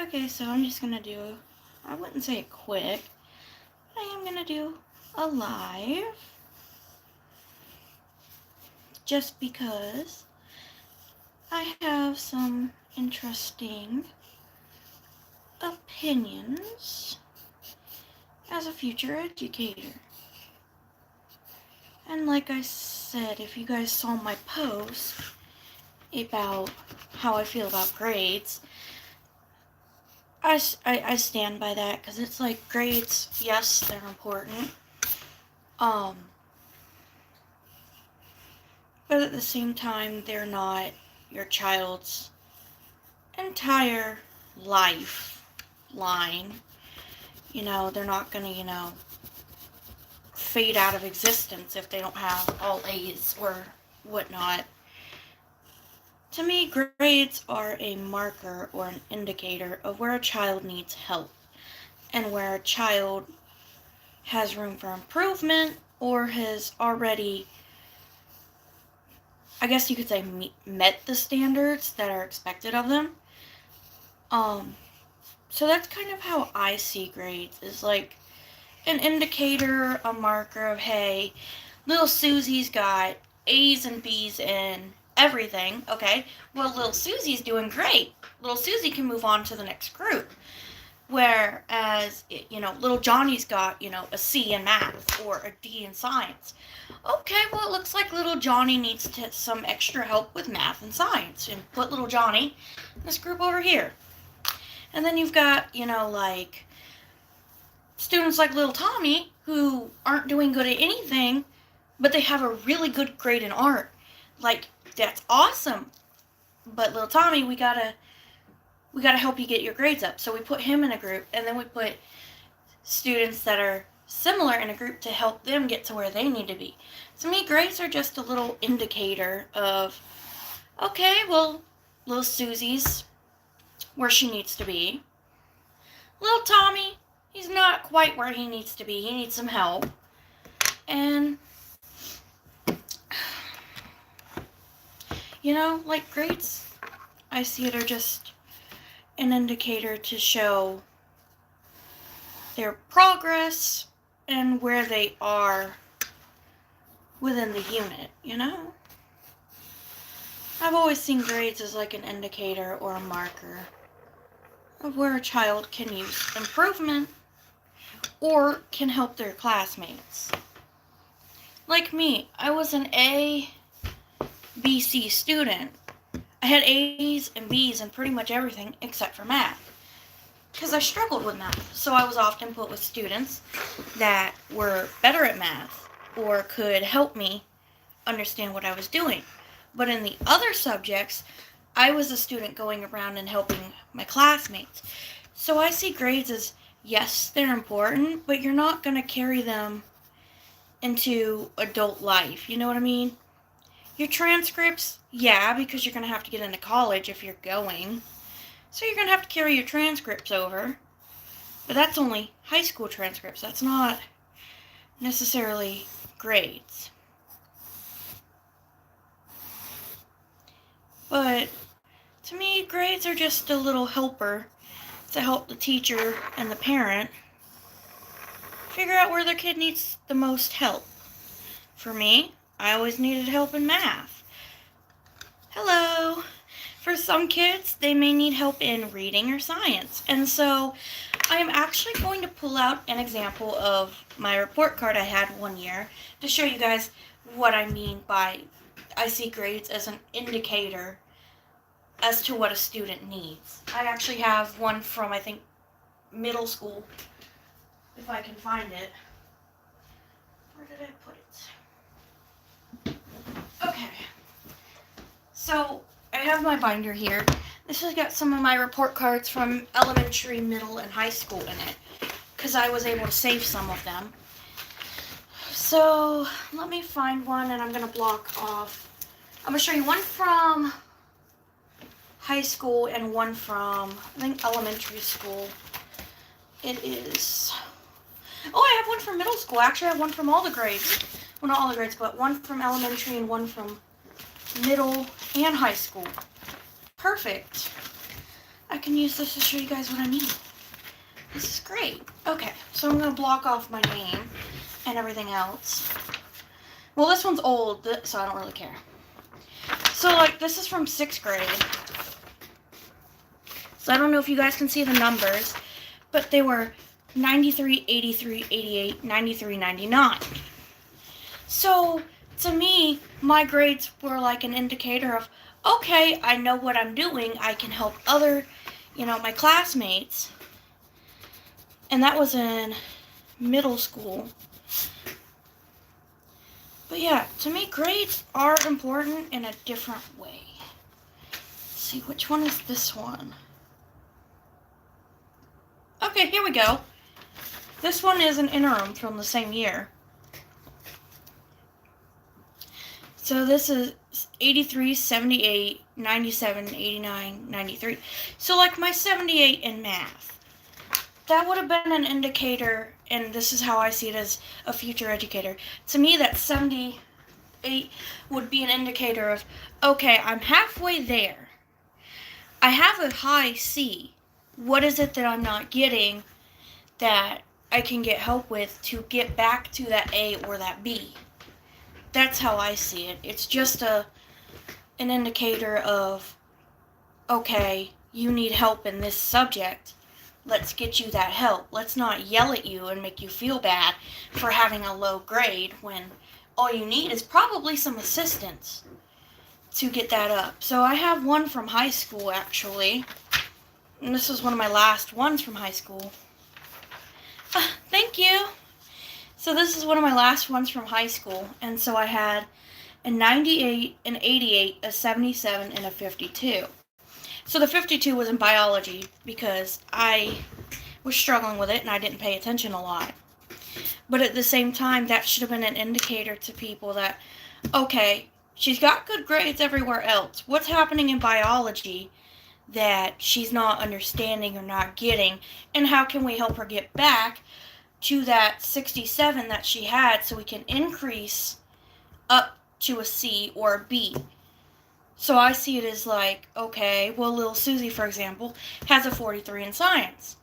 Okay, so I'm just going to do, I wouldn't say a quick, but I am going to do a live. Just because I have some interesting opinions as a future educator. And like I said, if you guys saw my post about how I feel about grades, I stand by that, because it's like grades, yes, they're important. But at the same time, they're not your child's entire lifeline. They're not going to, fade out of existence if they don't have all A's or whatnot. To me, grades are a marker or an indicator of where a child needs help and where a child has room for improvement or has already, I guess you could say, met the standards that are expected of them. So that's kind of how I see grades, is like an indicator, a marker of, hey, little Susie's got A's and B's in everything. Okay, well, little Susie's doing great. Little Susie can move on to the next group. Whereas, little Johnny's got, a C in math or a D in science. Okay, well, it looks like little Johnny needs some extra help with math and science, and put little Johnny in this group over here. And then you've got, like students like little Tommy who aren't doing good at anything, but they have a really good grade in art. Like, that's awesome. But little Tommy, we gotta help you get your grades up. So we put him in a group, and then we put students that are similar in a group to help them get to where they need to be. To me, grades are just a little indicator of, okay, well, little Susie's where she needs to be. Little Tommy, he's not quite where he needs to be. He needs some help. And, like grades, I see it are just an indicator to show their progress and where they are within the unit, I've always seen grades as like an indicator or a marker of where a child can use improvement or can help their classmates. Like me, I was an A, B, C student. I had A's and B's in pretty much everything except for math, because I struggled with math. So I was often put with students that were better at math or could help me understand what I was doing. But in the other subjects, I was a student going around and helping my classmates. So I see grades as, yes, they're important, but you're not going to carry them into adult life. You know what I mean? Your transcripts, yeah, because you're going to have to get into college if you're going. So you're going to have to carry your transcripts over. But that's only high school transcripts. That's not necessarily grades. But to me, grades are just a little helper to help the teacher and the parent figure out where their kid needs the most help. For me, I always needed help in math. Hello. For some kids, they may need help in reading or science. And so I am actually going to pull out an example of my report card I had one year to show you guys what I mean by I see grades as an indicator as to what a student needs. I actually have one from, I think, middle school, if I can find it. Where did I put it? Okay. So I have my binder here. This has got some of my report cards from elementary, middle, and high school in it, because I was able to save some of them. So let me find one, and I'm going to block off. I'm going to show you one from high school and one from, I think, elementary school. It is, I have one from middle school. Actually, I have one from all the grades. Well, not all the grades, but one from elementary and one from middle and high school. Perfect. I can use this to show you guys what I need. This is great. Okay, so I'm going to block off my name and everything else. Well, this one's old, so I don't really care. So, like, this is from 6th grade. So I don't know if you guys can see the numbers, but they were 93, 83, 88, 93, 99. So, to me, my grades were like an indicator of, okay, I know what I'm doing. I can help other, my classmates. And that was in middle school. But yeah, to me, grades are important in a different way. Let's see, which one is this one? Okay, here we go. This one is an interim from the same year. So this is 83, 78, 97, 89, 93. So like my 78 in math. That would have been an indicator, and this is how I see it as a future educator. To me, that 78 would be an indicator of, okay, I'm halfway there. I have a high C. What is it that I'm not getting that I can get help with to get back to that A or that B? That's how I see it. It's just an indicator of, okay, you need help in this subject. Let's get you that help. Let's not yell at you and make you feel bad for having a low grade when all you need is probably some assistance to get that up. So I have one from high school, actually. And this was one of my last ones from high school. Thank you. So this is one of my last ones from high school. And so I had a 98, an 88, a 77, and a 52. So the 52 was in biology because I was struggling with it and I didn't pay attention a lot. But at the same time, that should have been an indicator to people that, okay, she's got good grades everywhere else. What's happening in biology that she's not understanding or not getting? And how can we help her get back to that 67 that she had so we can increase up to a C or a B? So I see it as like, okay, well, little Susie, for example, has a 43 in science.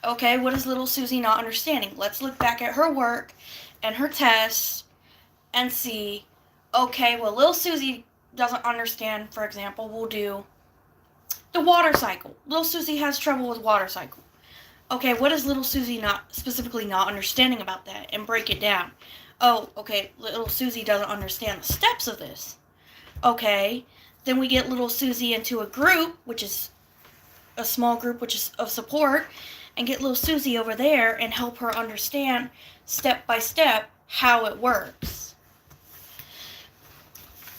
Okay, what is little Susie not understanding? Let's look back at her work and her tests and see, okay, well, little Susie doesn't understand, for example, we'll do the water cycle. Little Susie has trouble with water cycle. Okay, what is little Susie specifically not understanding about that? And break it down. Oh, okay, little Susie doesn't understand the steps of this. Okay, then we get little Susie into a group, which is a small group, which is of support, and get little Susie over there and help her understand step by step how it works.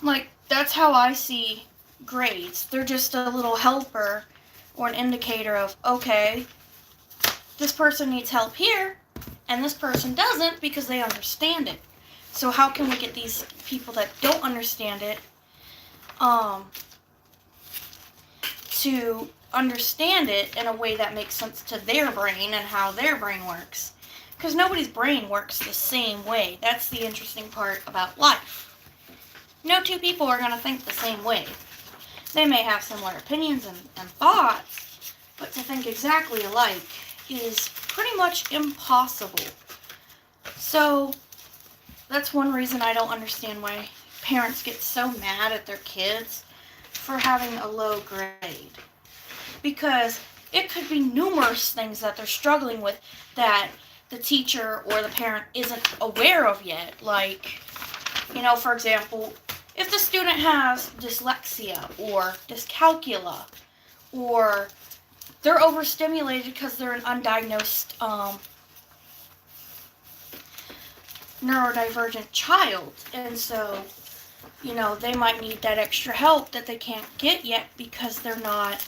Like, that's how I see grades. They're just a little helper or an indicator of, okay, this person needs help here, and this person doesn't because they understand it. So how can we get these people that don't understand it to understand it in a way that makes sense to their brain and how their brain works? Because nobody's brain works the same way. That's the interesting part about life. No two people are going to think the same way. They may have similar opinions and thoughts, but to think exactly alike is pretty much impossible. So that's one reason I don't understand why parents get so mad at their kids for having a low grade. Because it could be numerous things that they're struggling with that the teacher or the parent isn't aware of yet. Like, for example, if the student has dyslexia or dyscalculia, or they're overstimulated because they're an undiagnosed neurodivergent child, and so they might need that extra help that they can't get yet because they're not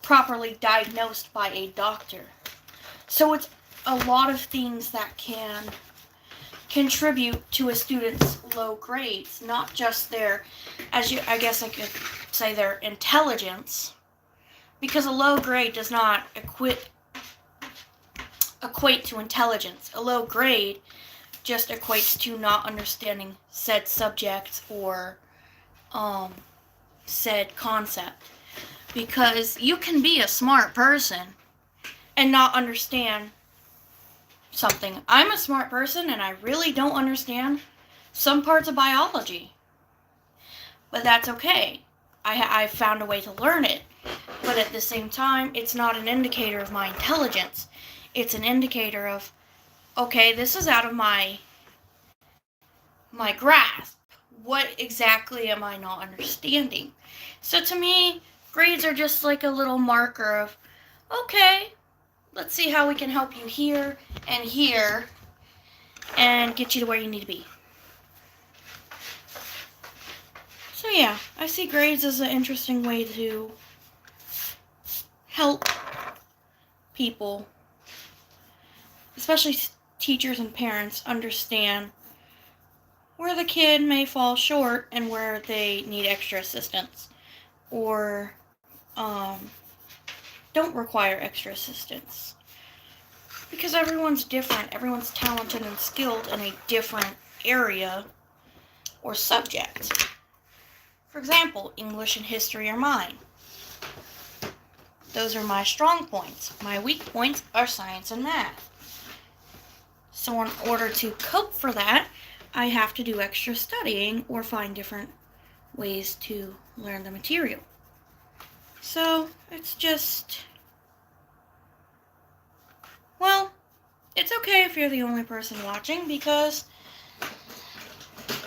properly diagnosed by a doctor. So it's a lot of things that can contribute to a student's low grades, not just their, I guess I could say their intelligence, because a low grade does not equate to intelligence. A low grade just equates to not understanding said subject or said concept. because you can be a smart person and not understand something. I'm a smart person and I really don't understand some parts of biology. But that's okay. I found a way to learn it. But at the same time, it's not an indicator of my intelligence. It's an indicator of, okay, this is out of my grasp. What exactly am I not understanding? So to me, grades are just like a little marker of, okay, let's see how we can help you here and get you to where you need to be. So yeah, I see grades as an interesting way to help people, especially teachers and parents, understand where the kid may fall short and where they need extra assistance or don't require extra assistance. Because everyone's different. Everyone's talented and skilled in a different area or subject. For example, English and history are mine. Those are my strong points. My weak points are science and math. So in order to cope for that, I have to do extra studying or find different ways to learn the material. So it's just, well, it's okay if you're the only person watching because,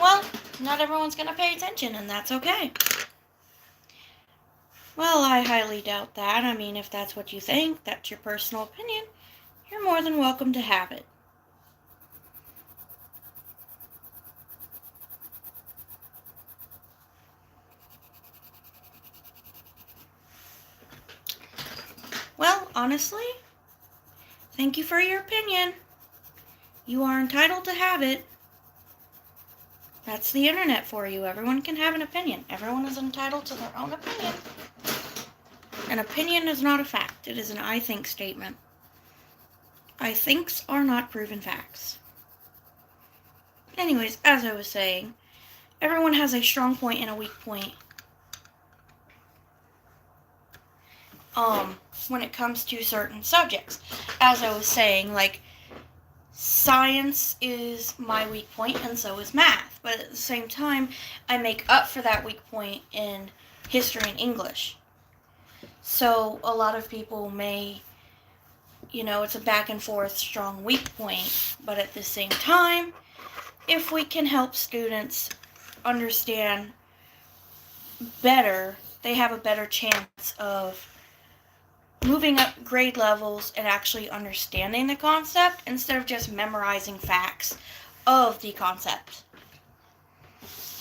well, not everyone's going to pay attention, and that's okay. Well, I highly doubt that. I mean, if that's what you think, that's your personal opinion, you're more than welcome to have it. Well, honestly, thank you for your opinion. You are entitled to have it. That's the internet for you. Everyone can have an opinion. Everyone is entitled to their own opinion. An opinion is not a fact. It is an I think statement. I thinks are not proven facts. Anyways, as I was saying, everyone has a strong point and a weak point. When it comes to certain subjects. As I was saying, like, science is my weak point and so is math. But at the same time, I make up for that weak point in history and English. So a lot of people may, it's a back and forth strong weak point. But at the same time, if we can help students understand better, they have a better chance of moving up grade levels and actually understanding the concept instead of just memorizing facts of the concept.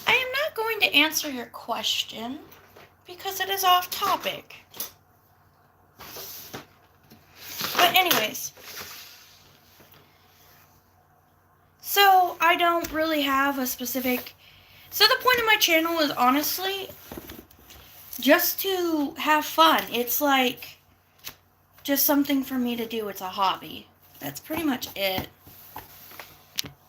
I am not going to answer your question because it is off topic. But anyways, so I don't really have a specific... So the point of my channel is honestly just to have fun. It's like just something for me to do. It's a hobby. That's pretty much it.